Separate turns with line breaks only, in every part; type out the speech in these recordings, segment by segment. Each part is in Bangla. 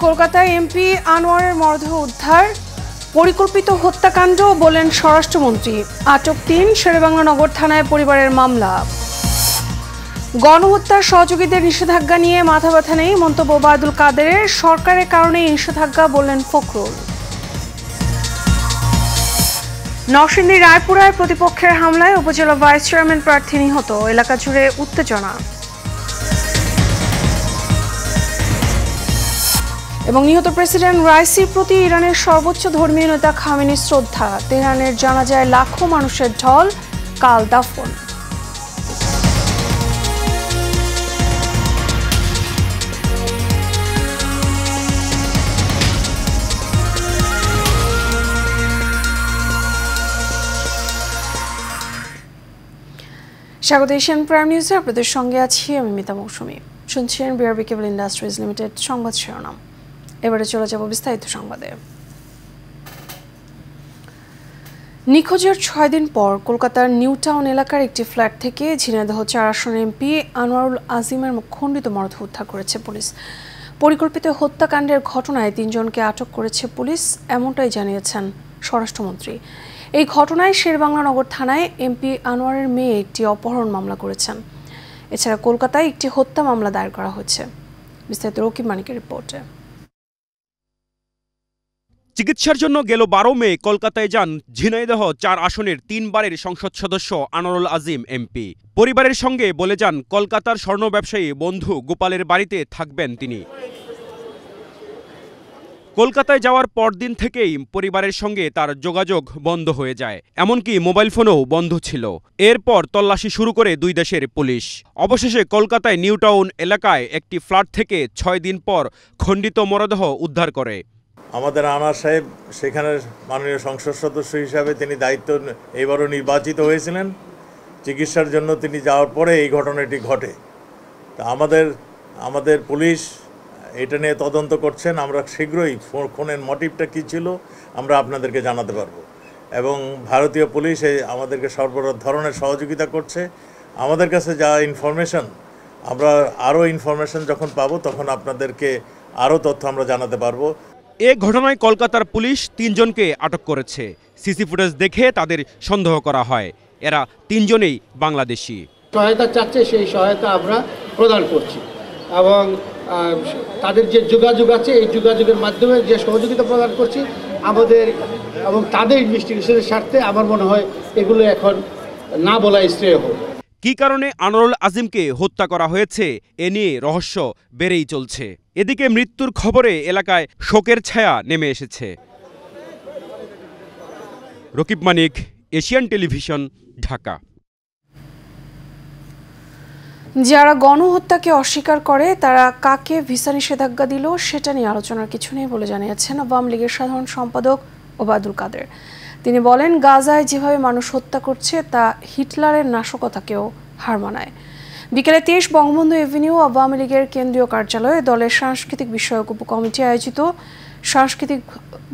কলকাতায় এমপি আনোয়ারের মরদেহ উদ্ধার, পরিকল্পিত হত্যাকাণ্ড বলেন স্বরাষ্ট্রমন্ত্রী। আটক ৩, শেরেবাংলা নগর থানায় পরিবারের মামলা। গণহত্যার সহযোগীদের নিষেধাজ্ঞা নিয়ে মাথা ব্যথা নেই মন্তব্য ওবায়দুল কাদেরের। সরকারের কারণে নিষেধাজ্ঞা বললেন ফখরুল। নরসিংদীর রায়পুরায় প্রতিপক্ষের হামলায় উপজেলা ভাইস চেয়ারম্যান প্রার্থী নিহত, এলাকা জুড়ে উত্তেজনা। এবং নিহত প্রেসিডেন্ট রাইসির প্রতি ইরানের সর্বোচ্চ ধর্মীয় নেতা খামেনির শ্রদ্ধা। তেহরানের জানাজায় লাখো মানুষের ঢল, কাল দাফন। স্বাগত এশিয়ান প্রাইম নিউজে, আপনাদের সঙ্গে আছি আমি মিতা মৌসুমী। শুনছেন বিআরবি কেবল ইন্ডাস্ট্রিজ লিমিটেড সংবাদ শিরোনাম। এবারে চলে যাব বিস্তারিত সংবাদে। নিখোঁজের ৬ দিন পর কলকাতার নিউ টাউন এলাকার একটি ফ্ল্যাট থেকে ঝিনাইদহ ৪ আসনের এমপি আনোয়ারুল আজিমের খণ্ডিত মরদেহ উদ্ধার করেছে পুলিশ। পরিকল্পিত হত্যাকাণ্ডের ঘটনায় ৩ জনকে আটক করেছে পুলিশ, এমনটাই জানিয়েছেন স্বরাষ্ট্রমন্ত্রী। এই ঘটনায় শেরেবাংলা নগর থানায় এমপি আনোয়ারের মেয়ে একটি অপহরণ মামলা করেছেন। এছাড়া কলকাতায় একটি হত্যা মামলা দায়ের করা হয়েছে। বিস্তারিত রকিব মানিকের রিপোর্টে।
চিকিৎসার জন্য গেল ১২ মে কলকাতায় যান ঝিনাইদহ ৪ আসনের ৩ বারের সংসদ সদস্য আনোয়ারুল আজিম এমপি। পরিবারের সঙ্গে বলে যান কলকাতার স্বর্ণ ব্যবসায়ী বন্ধু গোপালের বাড়িতে থাকবেন তিনি। কলকাতায় যাওয়ার পরদিন থেকেই পরিবারের সঙ্গে তার যোগাযোগ বন্ধ হয়ে যায়, এমনকি মোবাইল ফোনও বন্ধ ছিল। এরপর তল্লাশি শুরু করে দুই দেশের পুলিশ। অবশেষে কলকাতায় নিউ টাউন এলাকায় একটি ফ্ল্যাট থেকে ৬ দিন পর খণ্ডিত মরদেহ উদ্ধার করে।
আমাদের আনোয়ার সাহেব সেখানের মাননীয় সংসদ সদস্য হিসাবে তিনি দায়িত্ব এইবারও নির্বাচিত হয়েছিলেন। চিকিৎসার জন্য তিনি যাওয়ার পরে এই ঘটনাটি ঘটে। তা আমাদের পুলিশ এটা নিয়ে তদন্ত করছেন। আমরা শীঘ্রই খুনের মোটিভটা কী ছিল আমরা আপনাদেরকে জানাতে পারবো। এবং ভারতীয় পুলিশ আমাদেরকে সর্ব ধরনের সহযোগিতা করছে। আমাদের কাছে যা ইনফরমেশন, আমরা আরও ইনফরমেশন যখন পাবো তখন আপনাদেরকে আরও তথ্য আমরা জানাতে পারবো।
এ ঘটনায় কলকাতার পুলিশ ৩ জনকে আটক করেছে। সিসি ফুটেজ দেখে তাদের সন্দেহ করা হয়। এরা ৩ জনেই বাংলাদেশি।
সহায়তা চাচ্ছে, সেই সহায়তা আমরা প্রদান করছি এবং তাদের যে যোগাযোগ আছে এই যোগাযোগের মাধ্যমে যে সহযোগিতা প্রদান করছি আমাদের এবং তাদের ইনভেস্টিগেশনের স্বার্থে আমার মনে হয় এগুলো এখন না বলাই শ্রেয় হোক।
কী কারণে আনোয়ারুল আজিমকে হত্যা করা হয়েছে এ নিয়ে রহস্য বেড়েই চলছে। এদিকে মৃত্যুর খবরে এলাকায় শোকের ছায়া নেমে এসেছে। রকিব মানিক, এশিয়ান টেলিভিশন, ঢাকা।
যারা গণহত্যাকে অস্বীকার করে তারা কাকে ভিসা নিষেধাজ্ঞা দিল সেটা নিয়ে আলোচনার কিছু নেই বলে জানিয়েছেন আওয়ামী লীগের সাধারণ সম্পাদক ওবায়দুল কাদের। তিনি বলেন, গাজায় যেভাবে মানুষ হত্যা করছে তা হিটলারের নাশকতাকেও হার মানায়। বিকেলে ২৩ বঙ্গবন্ধু এভিনিউ আওয়ামী লীগের কেন্দ্রীয় কার্যালয়ে দলের সাংস্কৃতিক বিষয়ক উপকমিটি আয়োজিত সাংস্কৃতিক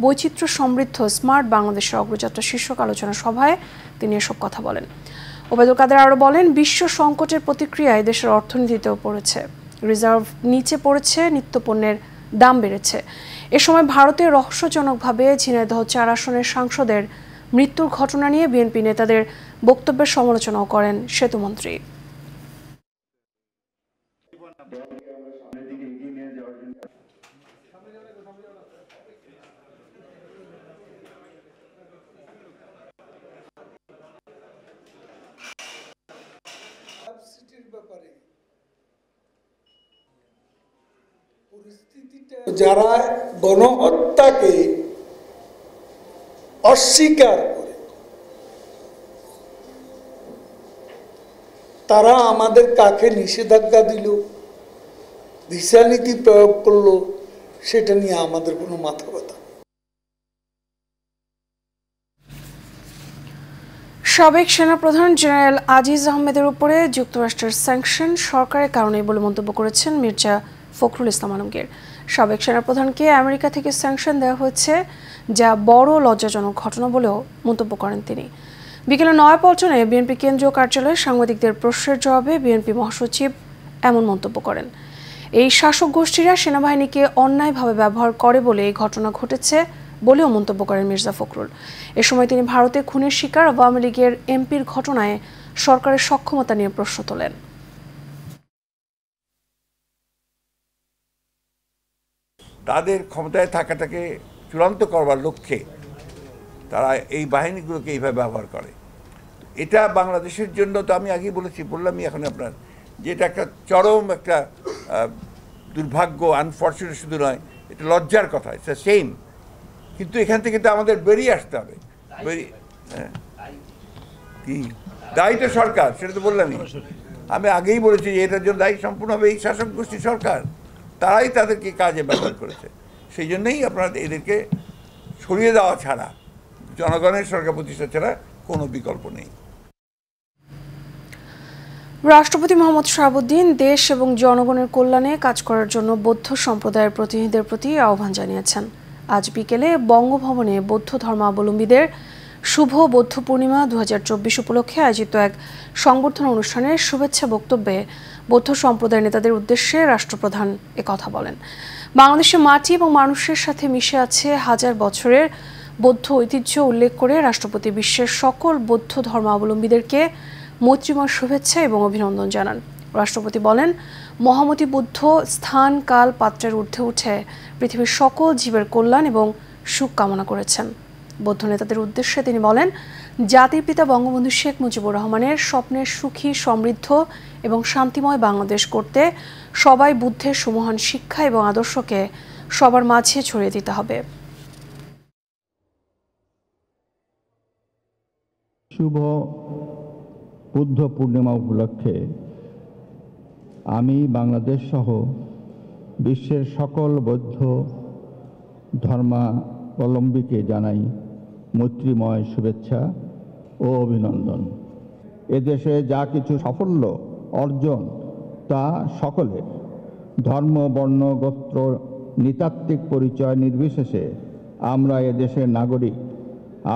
বৈচিত্র্য সমৃদ্ধ স্মার্ট বাংলাদেশের অগ্রযাত্রা শীর্ষক আলোচনা সভায় তিনি এসব কথা বলেন। ওবায়দুল কাদের আরও বলেন, বিশ্ব সংকটের প্রতিক্রিয়ায় দেশের অর্থনীতিতেও পড়েছে, রিজার্ভ নিচে পড়েছে, নিত্যপণ্যের দাম বেড়েছে। এ সময় ভারতে রহস্যজনকভাবে ঝিনাইদহ ৪ আসনের সাংসদের মৃত্যুর ঘটনা নিয়ে বিএনপি নেতাদের বক্তব্যের সমালোচনাও করেন সেতুমন্ত্রী।
যারা গণহত্যাকে অস্বীকার করে তারা আমাদের কাকে নিষেধাজ্ঞা দিল, ভিসা নীতি প্রয়োগ করলো, সেটা নিয়ে আমাদের কোনো মাথা ব্যথা।
সাবেক সেনাপ্রধান জেনারেল আজিজ আহমেদের উপরে যুক্তরাষ্ট্রের স্যাংশন সরকারের কারণেই বলে মন্তব্য করেছেন মির্জা ফখরুল ইসলাম আলমগীর। সাবেক সেনাপ্রধানকে আমেরিকা থেকে স্যাংশন দেওয়া হয়েছে, যা বড় লজ্জাজনক ঘটনা বলেও মন্তব্য করেন তিনি। বিকেলে নয়াপল্টনে বিএনপি কেন্দ্রীয় কার্যালয়ে সাংবাদিকদের প্রশ্নের জবাবে বিএনপি মহাসচিব এমন মন্তব্য করেন। এই শাসক গোষ্ঠীরা সেনাবাহিনীকে অন্যায়ভাবে ব্যবহার করে বলে এই ঘটনা ঘটেছে বলেও মন্তব্য করেন মির্জা ফখরুল। এ সময় তিনি ভারতে খুনের শিকার আওয়ামী লীগের এমপির ঘটনায় সরকারের সক্ষমতা নিয়ে প্রশ্ন তোলেন।
তাদের ক্ষমতায় থাকাটাকে চূড়ান্ত করবার লক্ষ্যে তারা এই বাহিনীগুলোকে এইভাবে ব্যবহার করে। এটা বাংলাদেশের জন্য তো আমি আগেই বললামই এখন আপনার, যে এটা একটা চরম একটা দুর্ভাগ্য, আনফর্চুনেট শুধু নয়, এটা লজ্জার কথা, ইটস আ সেইম। কিন্তু এখান থেকে তো আমাদের বেরিয়ে আসতে হবে। কি দায়ী তো সরকার, সেটা তো বললামই। আমি আগেই বলেছি যে এটার জন্য দায়ী সম্পূর্ণভাবে এই শাসক গোষ্ঠী সরকার, তারাই তাদেরকে কাজে ব্যবহার করেছে। সেই জন্যই আপনারা এদেরকে সরিয়ে দেওয়া ছাড়া, জনগণের সরকার প্রতিষ্ঠা ছাড়া কোনো বিকল্প নেই।
রাষ্ট্রপতি মোহাম্মদ শাহাবুদ্দিন দেশ এবং জনগণের কল্যাণে কাজ করার জন্য বৌদ্ধ সম্প্রদায়ের প্রতিনিধিদের প্রতি আহ্বান জানিয়েছেন। আজ বিকেলে বঙ্গভবনে বৌদ্ধ ধর্মাবলম্বীদের শুভ বৌদ্ধ পূর্ণিমা 2024 উপলক্ষে আয়োজিত এক সংবর্ধনা অনুষ্ঠানের শুভেচ্ছা বক্তব্যে বৌদ্ধ সম্প্রদায়ের নেতাদের উদ্দেশ্যে রাষ্ট্রপ্রধান একথা বলেন। বাংলাদেশের মাটি এবং মানুষের সাথে মিশে আছে হাজার বছরের বৌদ্ধ ঐতিহ্য উল্লেখ করে রাষ্ট্রপতি বিশ্বের সকল বৌদ্ধ ধর্মাবলম্বীদেরকে মৈত্রীময় শুভেচ্ছা এবং অভিনন্দন জানান। রাষ্ট্রপতি বলেন, মহামতি বুদ্ধ স্থান কাল পাত্রের ঊর্ধ্বে উঠে পৃথিবীর সকল জীবের কল্যাণ এবং সুখ কামনা করেছেন। বৌদ্ধ নেতাদের উদ্দেশ্যে তিনি বলেন, জাতির পিতা বঙ্গবন্ধু শেখ মুজিবুর রহমানের স্বপ্নের সুখী, সমৃদ্ধ এবং শান্তিময় বাংলাদেশ করতে সবাই বুদ্ধের সুমহান শিক্ষা এবং আদর্শকে সবার মাঝে ছড়িয়ে দিতে হবে।
শুভ বুদ্ধ পূর্ণিমা উপলক্ষে আমি বাংলাদেশ সহ বিশ্বের সকল বৌদ্ধ ধর্মাবলম্বীকে জানাই মৈত্রীময় শুভেচ্ছা ও অভিনন্দন। এদেশে যা কিছু সাফল্য অর্জন তা সকলের, ধর্ম, বর্ণ, গোত্র, নৃতাত্ত্বিক পরিচয় নির্বিশেষে আমরা এদেশের নাগরিক।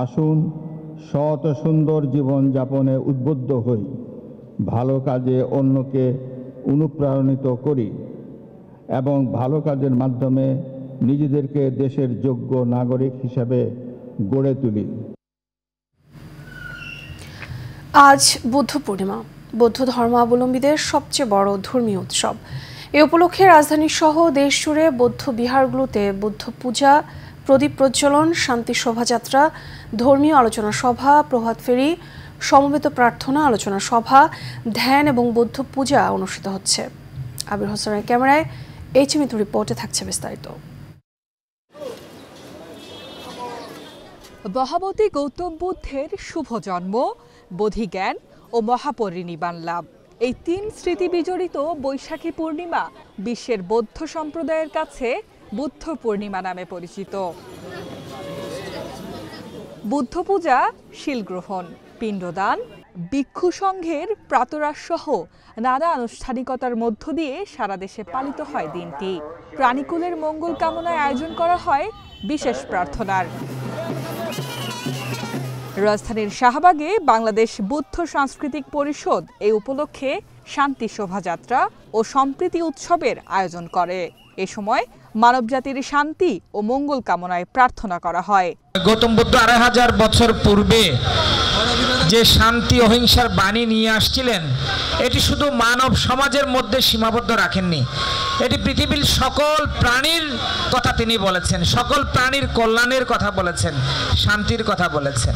আসুন সৎ সুন্দর জীবন যাপনে উদ্বুদ্ধ হই, ভালো কাজে অন্যকে অনুপ্রাণিত করি এবং ভালো কাজের মাধ্যমে নিজেদেরকে দেশের যোগ্য নাগরিক হিসেবে গড়ে তুলি।
আজ বুদ্ধ পূর্ণিমা, বৌদ্ধ ধর্মাবলম্বীদের সবচেয়ে বড় ধর্মীয় উৎসব। এ উপলক্ষে রাজধানী সহ দেশ জুড়ে বৌদ্ধ বিহারগুলোতে বুদ্ধ পূজা, প্রদীপ প্রজ্বলন, শান্তি শোভাযাত্রা, ধর্মীয় আলোচনা সভা, প্রভাত ফেরি, সমবেত প্রার্থনা, আলোচনা সভা, ধ্যান এবং বৌদ্ধ পূজা অনুষ্ঠিত হচ্ছে। আবির হোসেনের ক্যামেরায় এইচএমইতু রিপোর্টে থাকছে বিস্তারিত।
মহামতি গৌতম বুদ্ধের শুভ জন্ম, বোধিজ্ঞান ও মহাপরিনির্বাণ লাভ, এই তিন স্মৃতি বিজড়িত বৈশাখী পূর্ণিমা বিশ্বের বৌদ্ধ সম্প্রদায়ের কাছে বুদ্ধ পূর্ণিমা নামে পরিচিত। বুদ্ধ পূজা, শিলগ্রহণ, পিণ্ডদান, ভিক্ষু সংঘের প্রাতরাশ সহ নানা আনুষ্ঠানিকতার মধ্য দিয়ে সারা দেশে পালিত হয় দিনটি। প্রাণীকুলের মঙ্গল কামনায় আয়োজন করা হয় বিশেষ প্রার্থনার। রাজধানীর শাহবাগে বাংলাদেশ বৌদ্ধ সাংস্কৃতিক পরিষদ এই উপলক্ষে শান্তি শোভাযাত্রা ও সম্প্রীতি উৎসবের আয়োজন করে। এ সময় মানবজাতির শান্তি ও মঙ্গল কামনায় প্রার্থনা করা হয়।
গৌতম বুদ্ধ ২৫০০ বছর পূর্বে যে শান্তি অহিংসার বাণী নিয়ে আসছিলেন, এটি শুধু মানব সমাজের মধ্যে সীমাবদ্ধ রাখেননি, এটি পৃথিবীর সকল প্রাণীর কথা তিনি বলেছেন, সকল প্রাণীর কল্যাণের কথা বলেছেন, শান্তির কথা বলেছেন।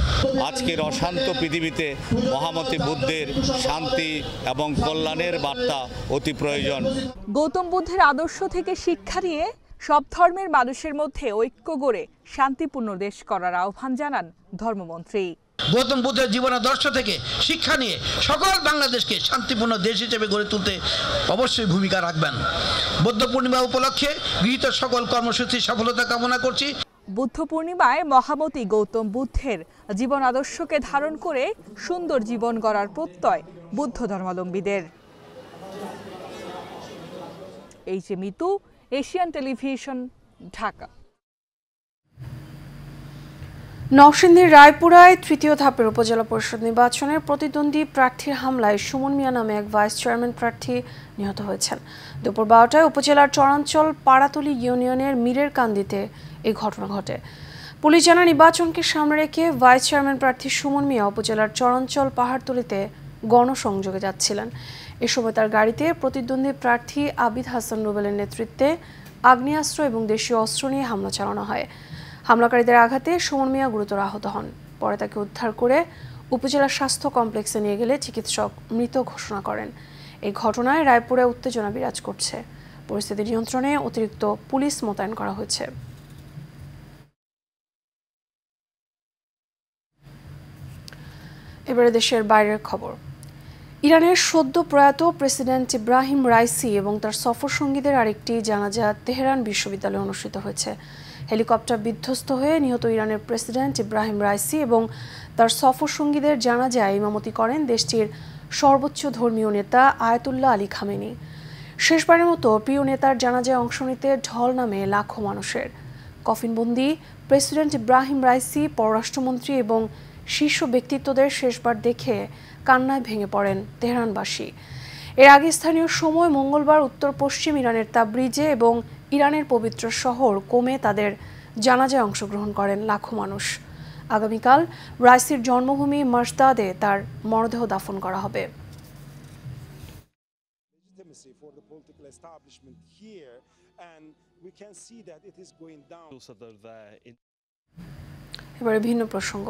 আজকের অশান্ত পৃথিবীতে মহামতি বুদ্ধের শান্তি এবং কল্যাণের বার্তা অতি প্রয়োজন।
গৌতম বুদ্ধের আদর্শ থেকে শিক্ষা নিয়ে সব ধর্মের মানুষের মধ্যে ঐক্য গড়ে শান্তিপূর্ণ দেশ করার আহ্বান জানান ধর্মমন্ত্রী।
গৌতম বুদ্ধের জীবন আদর্শ থেকে শিক্ষা নিয়ে সকল বাংলাদেশকে শান্তিপূর্ণ দেশ হিসেবে গড়ে তুলতে অবশ্যই ভূমিকা রাখবেন। বুদ্ধ পূর্ণিমা উপলক্ষে গৃহীত সকল কর্মসূচির সফলতা কামনা করছি।
বুদ্ধ পূর্ণিমায় মহামতি গৌতম বুদ্ধের জীবন আদর্শকে ধারণ করে সুন্দর জীবন গড়ার প্রত্যয় বুদ্ধ ধর্মাবলম্বীদের। এইচএমইতু, এশিয়ান টেলিভিশন, ঢাকা।
নরসিংদীর রায়পুরায় তৃতীয় ধাপের উপজেলা পরিষদ নির্বাচনের প্রতিদ্বন্দ্বী প্রার্থীর হামলায় সুমন মিয়া নামে এক ভাইস চেয়ারম্যান প্রার্থী নিহত হয়েছেন। দুপুর 12টায় উপজেলার চরাঞ্চল পাড়াতলী ইউনিয়নের মীরের কান্দিতে এই ঘটনা ঘটে। পুলিশ জানায়, নির্বাচনকে সামনে রেখে ভাইস চেয়ারম্যান প্রার্থী সুমন মিয়া উপজেলার চরাঞ্চল পাহাড়তলীতে গণসংযোগে যাচ্ছিলেন। এ সময় তার গাড়িতে প্রতিদ্বন্দ্বী প্রার্থী আবিদ হাসান রুবেলের নেতৃত্বে আগ্নেয়াস্ত্র এবং দেশীয় অস্ত্র নিয়ে হামলা চালানো হয়। হামলাকারীদের আঘাতে সুমন মিয়া গুরুতর আহত হন। পরে তাকে উদ্ধার করে উপজেলা স্বাস্থ্য কমপ্লেক্সে নিয়ে গেলে চিকিৎসক মৃত ঘোষণা করেন। এই ঘটনায় রায়পুরে উত্তেজনা বিরাজ করছে। পরিস্থিতি নিয়ন্ত্রণে অতিরিক্ত পুলিশ মোতায়েন করা হয়েছে। এবারে দেশের বাইরের খবর। ইরানের সদ্য প্রয়াত প্রেসিডেন্ট ইব্রাহিম রাইসি এবং তার সফর সঙ্গীদের আরেকটি জানাজা তেহরান বিশ্ববিদ্যালয়ে অনুষ্ঠিত হয়েছে। হেলিকপ্টার বিধ্বস্ত হয়ে নিহত ইরানের প্রেসিডেন্ট ইব্রাহিম রাইসি এবং তার সফর সঙ্গীদের জানাজায় ইমামতি করেন দেশটির সর্বোচ্চ ধর্মীয় নেতা আয়াতুল্লাহ আলী খামেনি। শেষবারের মতো প্রিয় নেতার জানাজায় অংশ নিতে ঢল নামে লাখো মানুষের। কফিনবন্দি প্রেসিডেন্ট ইব্রাহিম রাইসি, পররাষ্ট্রমন্ত্রী এবং শীর্ষ ব্যক্তিত্বদের শেষবার দেখে কান্নায় ভেঙে পড়েন তেহরানবাসী। এর আগে স্থানীয় সময় মঙ্গলবার উত্তর পশ্চিম ইরানের তাবরিজে এবং ইরানের পবিত্র শহর কোমে তাদের জানাজায় অংশগ্রহণ করেন লাখো মানুষ। আগামীকাল রাইসির জন্মভূমি মাসদাদে তার মরদেহ দাফন করা হবে। এবারে ভিন্ন প্রসঙ্গ।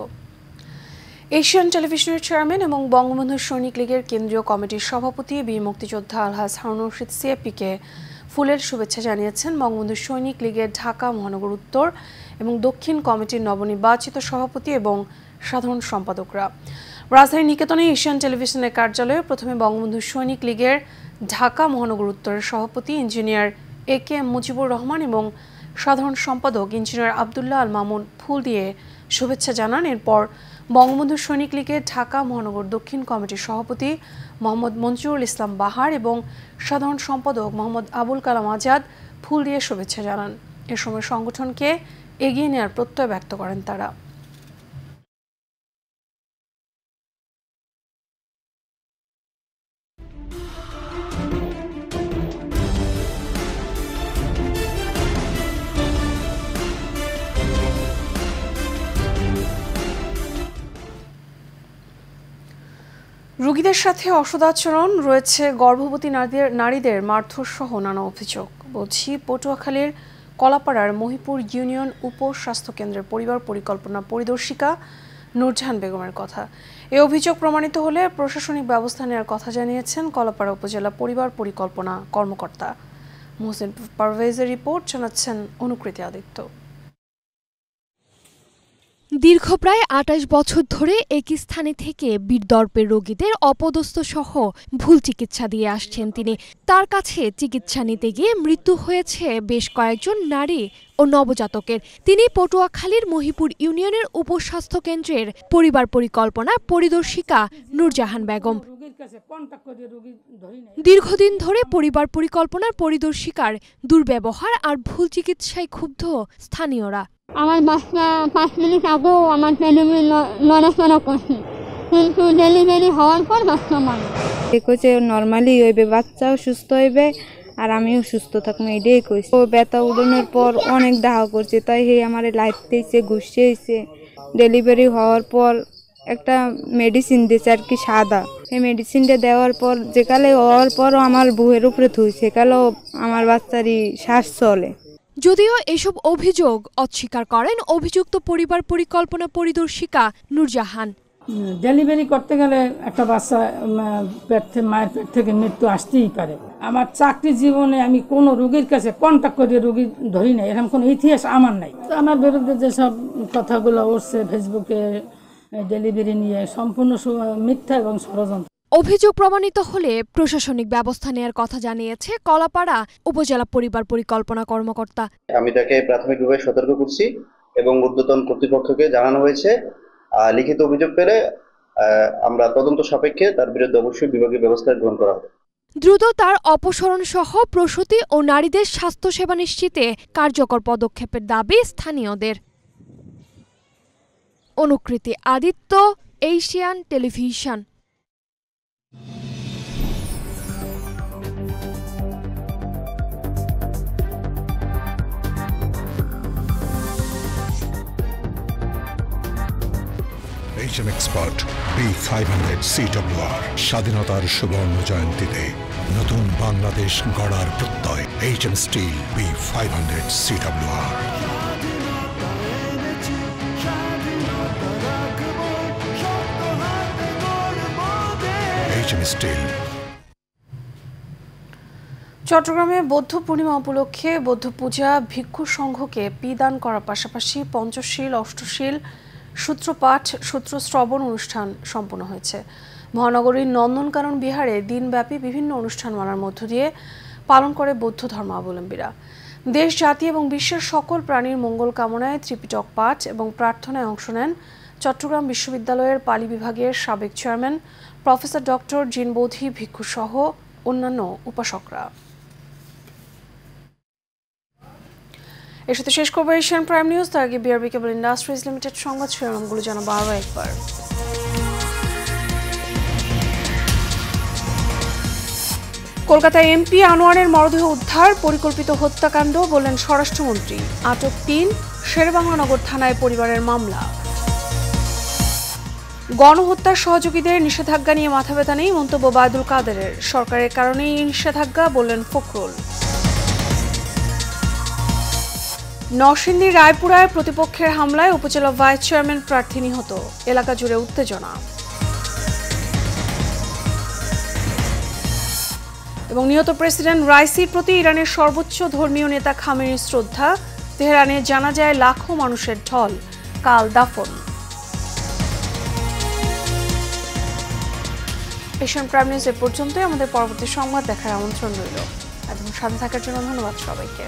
এশিয়ান টেলিভিশনের চেয়ারম্যান এবং বঙ্গবন্ধু সৈনিক লীগের কেন্দ্রীয় কমিটির সভাপতি বীর মুক্তিযোদ্ধা আলহাজ হারুন রশিদ সিএপিকে ফুলের শুভেচ্ছা জানিয়েছেন বঙ্গবন্ধু সৈনিক লীগের ঢাকা মহানগর উত্তর এবং দক্ষিণ কমিটির নবনির্বাচিত সভাপতি এবং সাধারণ সম্পাদকরা। রাজধানীর নিকেতনে এশিয়ান টেলিভিশনের কার্যালয়ে প্রথমে বঙ্গবন্ধু সৈনিক লীগের ঢাকা মহানগর উত্তরের সভাপতি ইঞ্জিনিয়ার AK মুজিবুর রহমান এবং সাধারণ সম্পাদক ইঞ্জিনিয়ার আবদুল্লাহ আল মামুন ফুল দিয়ে শুভেচ্ছা জানান। এরপর বঙ্গবন্ধু সৈনিক লীগের ঢাকা মহানগর দক্ষিণ কমিটির সভাপতি মোহাম্মদ মঞ্জুরুল ইসলাম বাহার এবং সাধারণ সম্পাদক মোহাম্মদ আবুল কালাম আজাদ ফুল দিয়ে শুভেচ্ছা জানান। এ সময় সংগঠনকে এগিয়ে নেওয়ার প্রত্যয় ব্যক্ত করেন তারা। রোগীদের সাথে অসদাচরণ রয়েছে, গর্ভবতী নারীদের মারধর সহ নানা অভিযোগ। বলছি পটুয়াখালীর কলাপাড়ার মহিপুর ইউনিয়ন উপস্বাস্থ্য কেন্দ্রের পরিবার পরিকল্পনা পরিদর্শিকা নূরজাহান বেগমের কথা। এই অভিযোগ প্রমাণিত হলে প্রশাসনিক ব্যবস্থা নেওয়ার কথা জানিয়েছেন কলাপাড়া উপজেলা পরিবার পরিকল্পনা কর্মকর্তা। মোহসেন পারভেজের রিপোর্ট, জানাচ্ছেন অনুকৃতি আদিত্য।
দীর্ঘ প্রায় ২৮ বছর ধরে একই স্থানে থেকে বীরদর্পের রোগীদের অপদস্থ সহ ভুল চিকিৎসা দিয়ে আসছেন তিনি। তার কাছে চিকিৎসা নিতে গিয়ে মৃত্যু হয়েছে বেশ কয়েকজন নারী ও নবজাতকের। তিনি পটুয়াখালীর মহিপুর ইউনিয়নের উপস্বাস্থ্য কেন্দ্রের পরিবার পরিকল্পনা পরিদর্শিকা নূরজাহান বেগম। দীর্ঘদিন ধরে পরিবার পরিকল্পনার পরিদর্শিকার দুর্ব্যবহার আর ভুল চিকিৎসায় ক্ষুব্ধ স্থানীয়রা।
আমার বাচ্চা 5 মিনিট আগেও আমার ডেলিভারি নড়াচড়া করছে, কিন্তু ডেলিভারি হওয়ার পর বাচ্চা মারা
কইছে নর্মালি হইবে, বাচ্চাও সুস্থ হইবে আর আমিও সুস্থ থাকবো, এটাই কইছে। ও ব্যথা উড়ানোর পর অনেক দাহ করছে, তাই হে আমার লাইফ দিয়েছে, ঘুষে হয়েছে। ডেলিভারি হওয়ার পর একটা মেডিসিন দিয়েছে আর কি সাদা, এই মেডিসিনটা দেওয়ার পর যেকালে হওয়ার পরও আমার বুয়ের উপরে থুইছে, সেকালেও আমার বাচ্চারই শ্বাস চলে।
যদিও এসব অভিযোগ অস্বীকার করেন অভিযুক্ত পরিবার পরিকল্পনা পরিদর্শিকা নূরজাহান।
ডেলিভারি করতে গেলে একটা বাচ্চা মায়ের পেট থেকে মৃত্যু আসতেই পারে। আমার চাকরি জীবনে আমি কোনো রোগীর কাছে কন্ট্যাক্ট করে রোগী ধরি নাই, এরকম কোনো ইতিহাস আমার নাই। আমার বিরুদ্ধে যেসব কথাগুলো উঠছে ফেসবুকে ডেলিভারি নিয়ে, সম্পূর্ণ মিথ্যা এবং ষড়যন্ত্র।
অভিযোগ প্রমাণিত হলে প্রশাসনিক ব্যবস্থা নেওয়ার কথা জানিয়েছে কলাপাড়া উপজেলা পরিবার পরিকল্পনা কর্মকর্তা।
আমি তাকে প্রাথমিকভাবে সতর্ক করছি এবং ঊর্ধ্বতন কর্তৃপক্ষকে জানানো হয়েছে। লিখিত অভিযোগ পেলে আমরা তদন্ত সাপেক্ষে তার বিরুদ্ধে অবশ্যই বিভাগীয় ব্যবস্থা গ্রহণ করা হবে।
দ্রুত তার অপসারণ সহ প্রসূতি ও নারীদের স্বাস্থ্যসেবা নিশ্চিতে কার্যকর পদক্ষেপের দাবি স্থানীয়দের। Anukriti Aditya, Asian television.
HM Expert B500 CWR স্বাধীনতার সুবর্ণ জয়ন্তীতে নতুন বাংলাদেশ গড়ার প্রত্যয়। HM Steel B500 CWR। HM Steel।
চট্টগ্রামে বৌদ্ধ পূর্ণিমা উপলক্ষে বৌদ্ধ পূজা ভিক্ষু সংঘকে পিদান করার পাশাপাশি পঞ্চশীল, অষ্টশীল, সূত্রপাঠ, সূত্র শ্রবণ অনুষ্ঠান সম্পন্ন হয়েছে। মহানগরীর নন্দনকানন বিহারে দিনব্যাপী বিভিন্ন অনুষ্ঠানমালার মধ্য দিয়ে পালন করে বৌদ্ধ ধর্মাবলম্বীরা। দেশ, জাতি এবং বিশ্বের সকল প্রাণীর মঙ্গল কামনায় ত্রিপিটক পাঠ এবং প্রার্থনায় অংশ নেন চট্টগ্রাম বিশ্ববিদ্যালয়ের পালি বিভাগের সাবেক চেয়ারম্যান প্রফেসর ডক্টর জিনবোধি ভিক্ষু সহ অন্যান্য উপাসকরা। এর সাথে শেষ করবো এশিয়ান প্রাইম নিউজ। তার আগে বিআরবি কেবল ইন্ডাস্ট্রিজ লিমিটেড সংবাদ শিরোনামগুলো জানাবো আরও একবার। কলকাতায় এমপি আনোয়ারের মরদেহ উদ্ধার, পরিকল্পিত হত্যাকাণ্ড বললেন স্বরাষ্ট্রমন্ত্রী। আটক ৩, শেরেবাংলানগর থানায় পরিবারের মামলা। গণহত্যার সহযোগীদের নিষেধাজ্ঞা নিয়ে মাথা ব্যথা নেই মন্তব্য ওবায়দুল কাদেরের। সরকারের কারণেই নিষেধাজ্ঞা বললেন ফখরুল। নরসিংদীর রায়পুরায় প্রতিপক্ষের হামলায় উপজেলা ভাইস চেয়ারম্যান প্রার্থী নিহত, এলাকা জুড়ে উত্তেজনা। এবং নিহত প্রেসিডেন্ট রাইসির প্রতি ইরানের সর্বোচ্চ ধর্মীয় নেতা খামেনির শ্রদ্ধা, তেহরানে জানাজায় লাখো মানুষের ঢল, কাল দাফন। এশিয়ান প্রাইম নিউজ এ পর্যন্তই। আমাদের পরবর্তী সংবাদ দেখার আমন্ত্রণ রইল। এবং সাথে থাকার জন্য ধন্যবাদ সবাইকে।